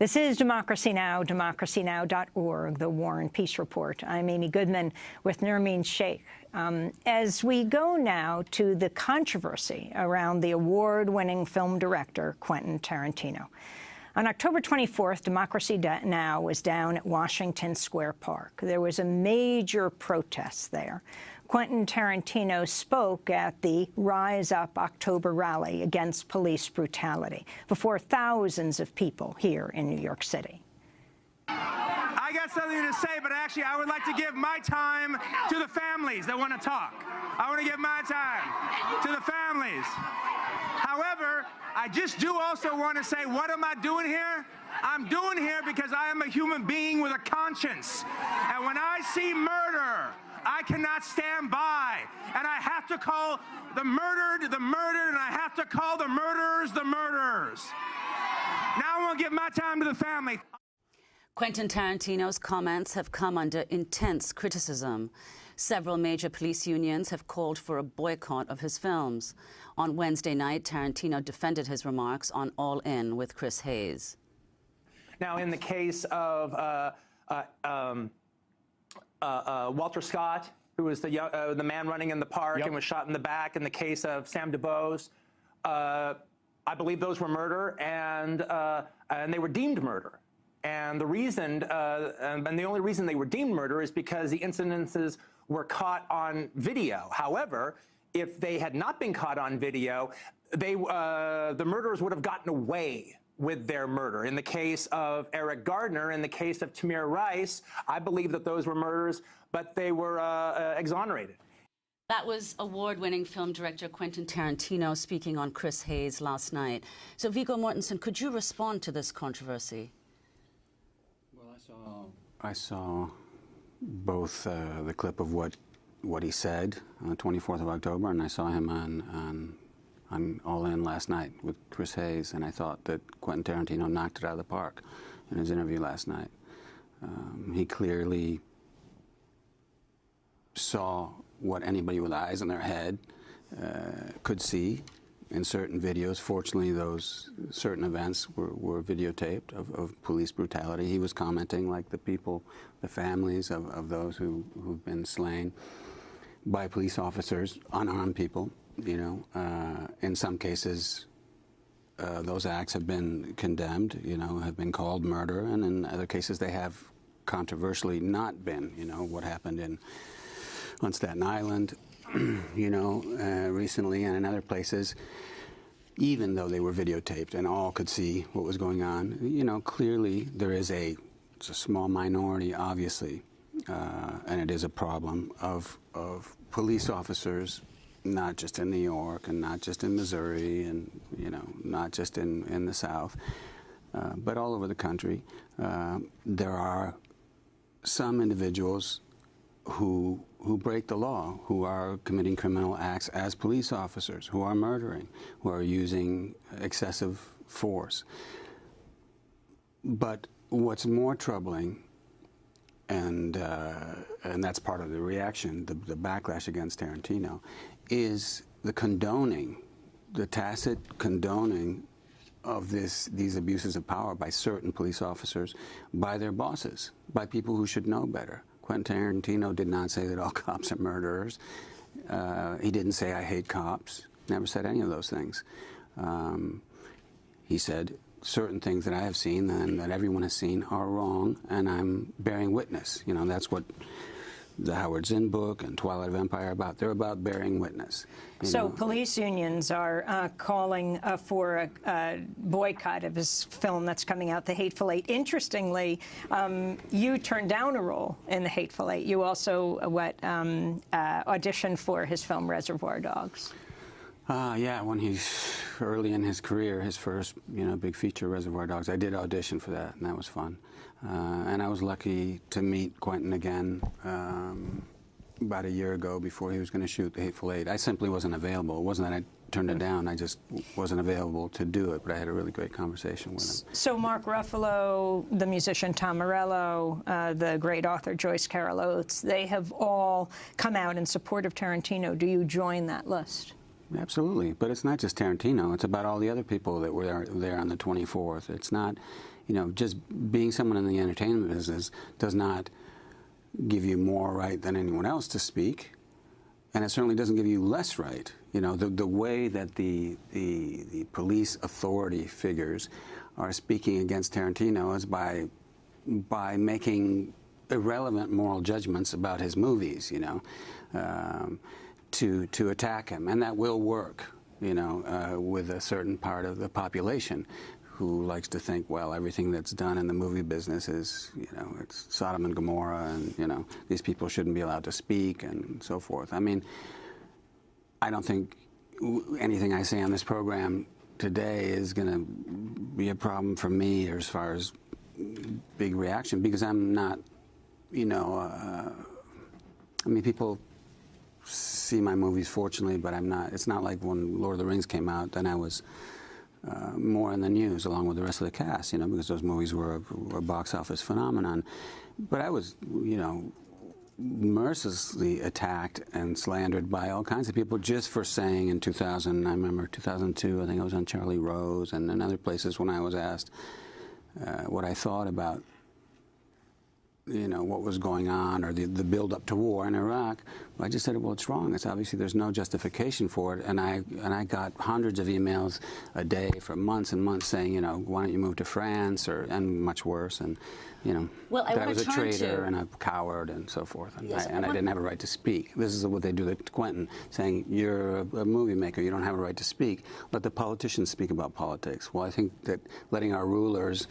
This is Democracy Now!, democracynow.org, the War and Peace Report. I'm Amy Goodman with Nermeen Sheikh. As we go now to the controversy around the award-winning film director, Quentin Tarantino. On October 24th, Democracy Now! Was down at Washington Square Park. There was a major protest there. Quentin Tarantino spoke at the Rise Up October rally against police brutality before thousands of people here in New York City. I got something to say, but actually I would like to give my time to the families that want to talk. I want to give my time to the families. However, I just do also want to say, what am I doing here? I'm doing here because I am a human being with a conscience. And when I see murder, I cannot stand by, and I have to call the murdered, and I have to call the murderers, the murderers. Now I want to give my time to the family. Quentin Tarantino's comments have come under intense criticism. Several major police unions have called for a boycott of his films. On Wednesday night, Tarantino defended his remarks on All In with Chris Hayes. Now, in the case of Walter Scott, who was the man running in the park and was shot in the back. In the case of Sam DuBose, I believe those were murder, and they were deemed murder. And the reason, and the only reason they were deemed murder is because the incidences were caught on video. However, if they had not been caught on video, the murderers would have gotten away with their murder. In the case of Eric Gardner, in the case of Tamir Rice, I believe that those were murders, but they were exonerated. That was award-winning film director Quentin Tarantino speaking on Chris Hayes last night. So, Viggo Mortensen, could you respond to this controversy? Well, I saw both the clip of what he said on the 24th of October, and I saw him on All In last night with Chris Hayes, and I thought that Quentin Tarantino knocked it out of the park in his interview last night. He clearly saw what anybody with eyes in their head could see in certain videos. Fortunately, those certain events were videotaped of police brutality. He was commenting like the people, the families of those who've been slain by police officers, unarmed people. You know, in some cases, those acts have been condemned, you know, have been called murder, and in other cases they have controversially not been. You know, what happened on Staten Island, you know, recently, and in other places, even though they were videotaped and all could see what was going on, you know, clearly there is it's a small minority, obviously, and it is a problem of police officers, not just in New York and not just in Missouri and, you know, not just in the South, but all over the country. There are some individuals who break the law, who are committing criminal acts as police officers, who are murdering, who are using excessive force. But what's more troubling, and that's part of the reaction, the backlash against Tarantino, is the condoning, the tacit condoning of these abuses of power by certain police officers, by their bosses, by people who should know better. Quentin Tarantino did not say that all cops are murderers. He didn't say, I hate cops. Never said any of those things. He said, certain things that I have seen and that everyone has seen are wrong, and I'm bearing witness. You know, that's what the Howard Zinn book and Twilight of Empire are about. They're about bearing witness. So police unions are calling for a boycott of his film that's coming out, The Hateful Eight. Interestingly, you turned down a role in The Hateful Eight. You also auditioned for his film Reservoir Dogs. Yeah, when he's early in his career, his first, you know, big feature, Reservoir Dogs, I did audition for that, and that was fun. And I was lucky to meet Quentin again about a year ago before he was going to shoot The Hateful Eight. I simply wasn't available. It wasn't that I turned it down. I just wasn't available to do it, but I had a really great conversation with him. So Mark Ruffalo, the musician Tom Morello, the great author Joyce Carol Oates, they have all come out in support of Tarantino. Do you join that list? Absolutely, but it's not just Tarantino. It's about all the other people that were there on the 24th. It's not, you know, just being someone in the entertainment business does not give you more right than anyone else to speak, and it certainly doesn't give you less right. You know, the way that the police authority figures are speaking against Tarantino is by making irrelevant moral judgments about his movies, you know, to attack him, and that will work, you know, with a certain part of the population who likes to think, well, everything that's done in the movie business is, you know, it's Sodom and Gomorrah, and, you know, these people shouldn't be allowed to speak, and so forth. I mean, I don't think anything I say on this program today is going to be a problem for me as far as big reaction, because I'm not, you know, I mean, people see my movies, fortunately, but I'm not. It's not like when Lord of the Rings came out, then I was more in the news along with the rest of the cast, you know, because those movies were a box office phenomenon. But I was, you know, mercilessly attacked and slandered by all kinds of people just for saying in 2000, I remember 2002, I think I was on Charlie Rose, and in other places when I was asked what I thought about, you know, what was going on, or the build-up to war in Iraq. Well, I just said, well, it's wrong. It's obviously there's no justification for it. And I got hundreds of emails a day for months and months saying, you know, why don't you move to France, and much worse, and, you know, well, that I was a traitor and a coward and so forth. And, yes, I didn't have a right to speak. This is what they do to Quentin, saying, you're a movie maker, you don't have a right to speak. Let the politicians speak about politics. Well, I think that letting our rulers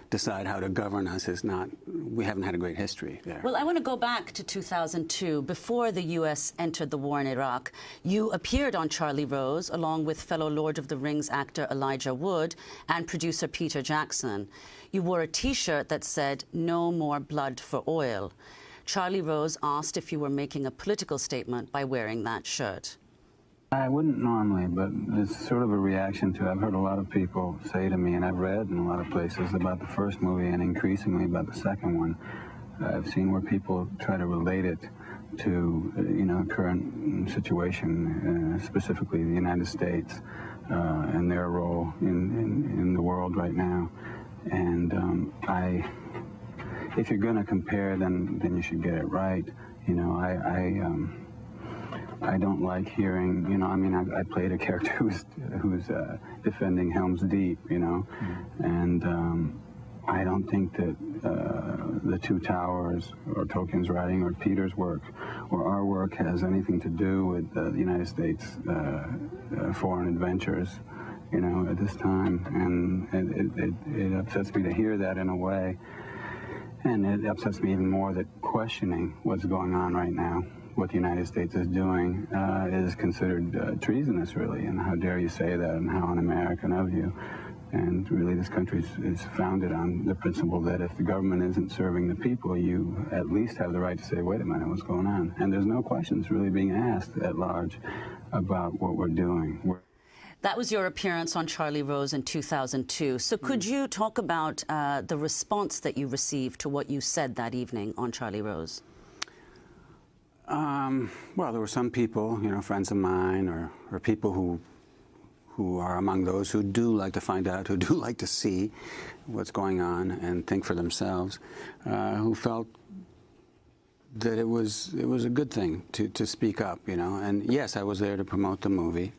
decide how to govern us is not, we haven't had a great history there. Well, I want to go back to 2002. Before the U.S. entered the war in Iraq, you appeared on Charlie Rose along with fellow Lord of the Rings actor Elijah Wood and producer Peter Jackson. You wore a T-shirt that said, "No more blood for oil." Charlie Rose asked if you were making a political statement by wearing that shirt. I wouldn't normally, but it's sort of a reaction to, I've heard a lot of people say to me, and I've read in a lot of places about the first movie and increasingly about the second one. I've seen where people try to relate it to, you know, current situation, specifically the United States and their role in the world right now. And if you're going to compare, then you should get it right. You know, I don't like hearing, you know, I mean, I played a character who's defending Helm's Deep, you know, and I don't think that the Two Towers or Tolkien's writing or Peter's work or our work has anything to do with the United States foreign adventures, you know, at this time, and it upsets me to hear that in a way, and it upsets me even more that questioning what's going on right now, what the United States is doing, is considered treasonous, really, and how dare you say that, and how un-American of you. And really, this country is founded on the principle that if the government isn't serving the people, you at least have the right to say, wait a minute, what's going on? And there's no questions really being asked at large about what we're doing. That was your appearance on Charlie Rose in 2002. So could you talk about the response that you received to what you said that evening on Charlie Rose? Well, there were some people, you know, friends of mine, or people who are among those who do like to find out, who do like to see what's going on and think for themselves, who felt that it was a good thing to speak up, you know. And yes, I was there to promote the movie,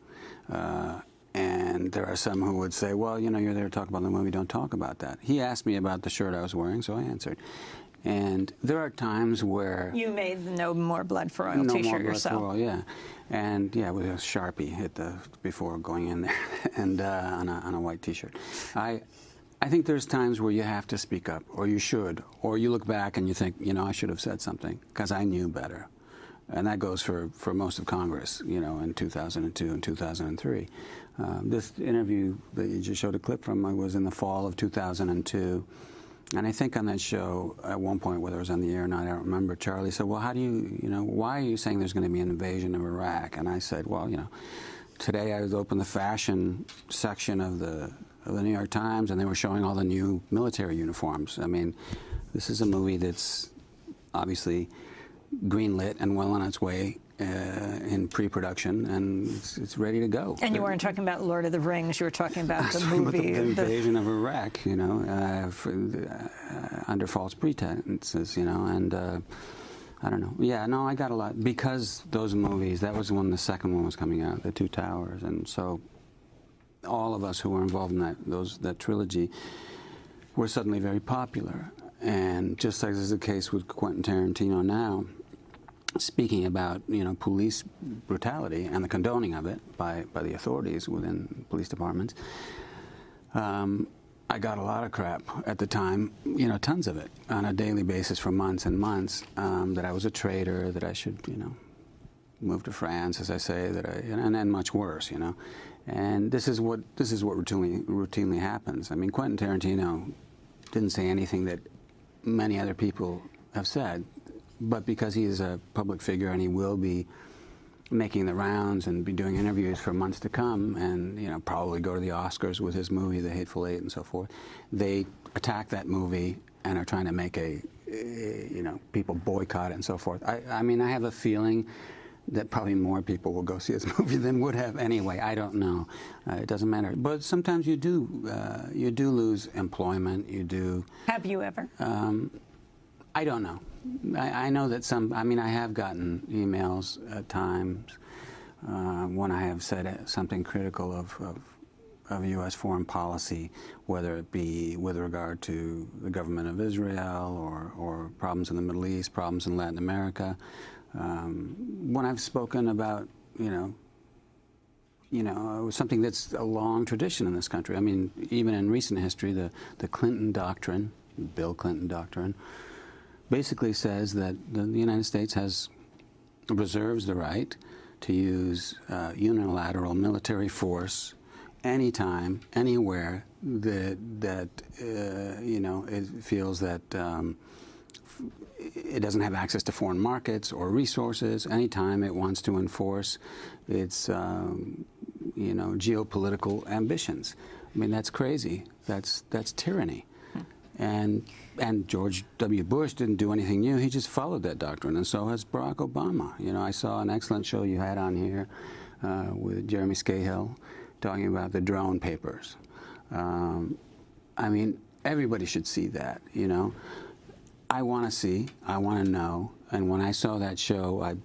and there are some who would say, well, you know, you're there to talk about the movie, don't talk about that. He asked me about the shirt I was wearing, so I answered. And there are times where... You made the No More Blood for Oil T-shirt yourself. No More Blood for Oil, yeah. And, yeah, with a Sharpie before going in there, and on a white T-shirt. I think there's times where you have to speak up, or you should, or you look back and you think, you know, I should have said something, because I knew better. And that goes for most of Congress, you know, in 2002 and 2003. This interview that you just showed a clip from was in the fall of 2002. And I think on that show, at one point, whether it was on the air or not, I don't remember, Charlie said, well, how do you know, why are you saying there's going to be an invasion of Iraq? And I said, well, you know, today I opened the fashion section of the New York Times, and they were showing all the new military uniforms. I mean, this is a movie that's obviously greenlit and well on its way in pre-production, and it's ready to go. And you weren't talking about Lord of the Rings. You were talking about the movie. The invasion of Iraq, you know, under false pretenses, you know, and I don't know. Yeah, no, I got a lot because those movies. That was when the second one was coming out, The Two Towers, and so all of us who were involved in that trilogy were suddenly very popular. And just as is the case with Quentin Tarantino now, speaking about, you know, police brutality and the condoning of it by the authorities within police departments, I got a lot of crap at the time, you know, tons of it, on a daily basis for months and months, that I was a traitor, that I should, you know, move to France, as I say, and then much worse, you know. And this is what routinely happens. I mean, Quentin Tarantino didn't say anything that many other people have said, but because he is a public figure and he will be making the rounds and be doing interviews for months to come, and, you know, probably go to the Oscars with his movie, The Hateful Eight, and so forth, they attack that movie and are trying to make you know, people boycott it and so forth. I mean, I have a feeling that probably more people will go see this movie than would have anyway. I don't know. It doesn't matter. But sometimes you do lose employment. You do. Have you ever? I don't know. I know that I mean, I have gotten emails at times when I have said something critical of U.S. foreign policy, whether it be with regard to the government of Israel or problems in the Middle East, problems in Latin America. When I've spoken about, you know, something that's a long tradition in this country. I mean, even in recent history, the Clinton doctrine, Bill Clinton doctrine, basically says that the United States reserves the right to use unilateral military force anytime, anywhere that you know, it feels that it doesn't have access to foreign markets or resources, anytime it wants to enforce its you know, geopolitical ambitions. I mean, that's crazy. That's tyranny. And George W. Bush didn't do anything new. He just followed that doctrine, and so has Barack Obama. You know, I saw an excellent show you had on here with Jeremy Scahill talking about the drone papers. I mean, everybody should see that, you know. I want to see, I want to know, and when I saw that show, I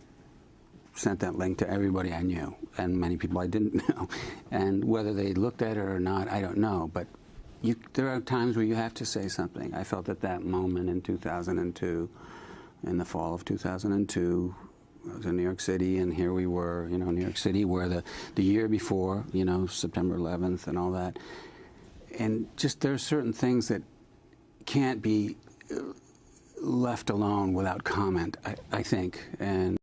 sent that link to everybody I knew, and many people I didn't know. And whether they looked at it or not, I don't know, but there are times where you have to say something. I felt at that moment in 2002, in the fall of 2002, I was in New York City, and here we were, you know, New York City, where the year before, you know, September 11th and all that. And just there are certain things that can't be left alone without comment, I think. And